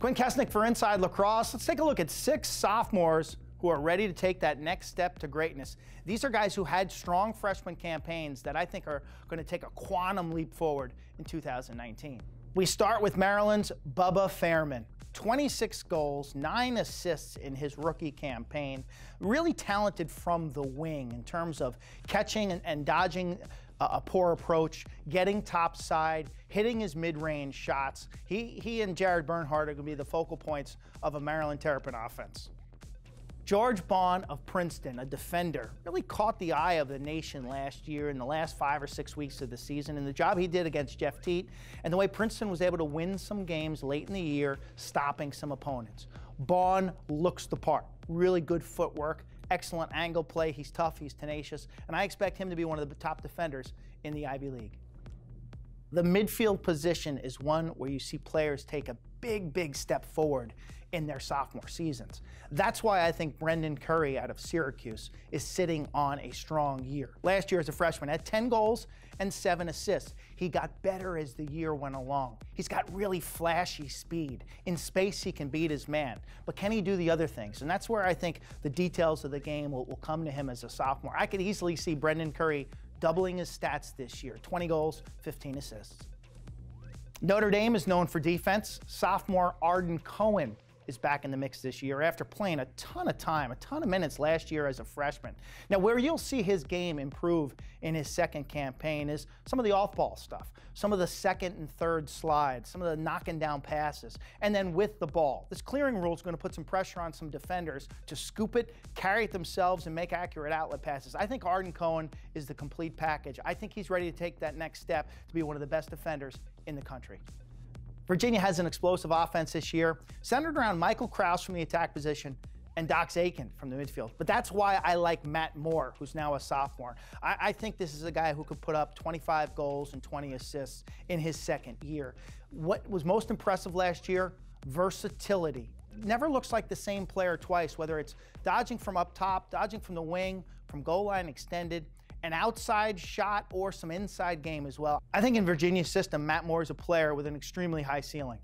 Quint Kessenich for Inside Lacrosse. Let's take a look at 6 sophomores who are ready to take that next step to greatness. These are guys who had strong freshman campaigns that I think are going to take a quantum leap forward in 2019. We start with Maryland's Bubba Fairman. 26 goals, 9 assists in his rookie campaign. Really talented from the wing in terms of catching and dodging a poor approach, getting topside, hitting his mid-range shots. He and Jared Bernhardt are going to be the focal points of a Maryland Terrapin offense. George Bond of Princeton, a defender, really caught the eye of the nation last year in the last 5 or 6 weeks of the season, and the job he did against Jeff Teat and the way Princeton was able to win some games late in the year, stopping some opponents. Bond looks the part. Really good footwork, excellent angle play. He's tough, he's tenacious, and I expect him to be one of the top defenders in the Ivy League. The midfield position is one where you see players take a big step forward in their sophomore seasons. That's why I think Brendan Curry out of Syracuse is sitting on a strong year. Last year as a freshman had 10 goals and 7 assists. He got better as the year went along. He's got really flashy speed. In space he can beat his man, but can he do the other things? And that's where I think the details of the game will come to him as a sophomore. I could easily see Brendan Curry doubling his stats this year, 20 goals, 15 assists. Notre Dame is known for defense. Sophomore Arden Cohen is back in the mix this year after playing a ton of minutes last year as a freshman. Now, where you'll see his game improve in his second campaign is some of the off-ball stuff, some of the second and third slides, some of the knocking down passes, and then with the ball. This clearing rule is going to put some pressure on some defenders to scoop it, carry it themselves, and make accurate outlet passes. I think Arden Cohen is the complete package. I think he's ready to take that next step to be one of the best defenders in the country. Virginia has an explosive offense this year, centered around Michael Kraus from the attack position and Dox Aitken from the midfield. But that's why I like Matt Moore, who's now a sophomore. I think this is a guy who could put up 25 goals and 20 assists in his second year. What was most impressive last year? Versatility. Never looks like the same player twice, whether it's dodging from up top, dodging from the wing, from goal line extended, an outside shot, or some inside game as well. I think in Virginia's system, Matt Moore is a player with an extremely high ceiling.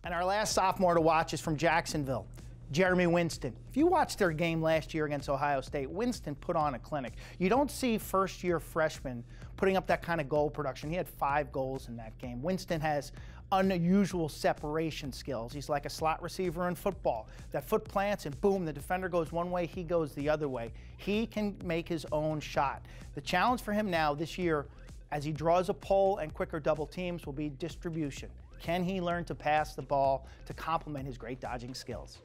And our last sophomore to watch is from Jacksonville, Jeremy Winston. If you watched their game last year against Ohio State, Winston put on a clinic. You don't see first-year freshmen putting up that kind of goal production. He had 5 goals in that game. Winston has unusual separation skills. He's like a slot receiver in football. That foot plants and boom, the defender goes one way, he goes the other way. He can make his own shot. The challenge for him now this year, as he draws a pull and quicker double teams, will be distribution. Can he learn to pass the ball to complement his great dodging skills?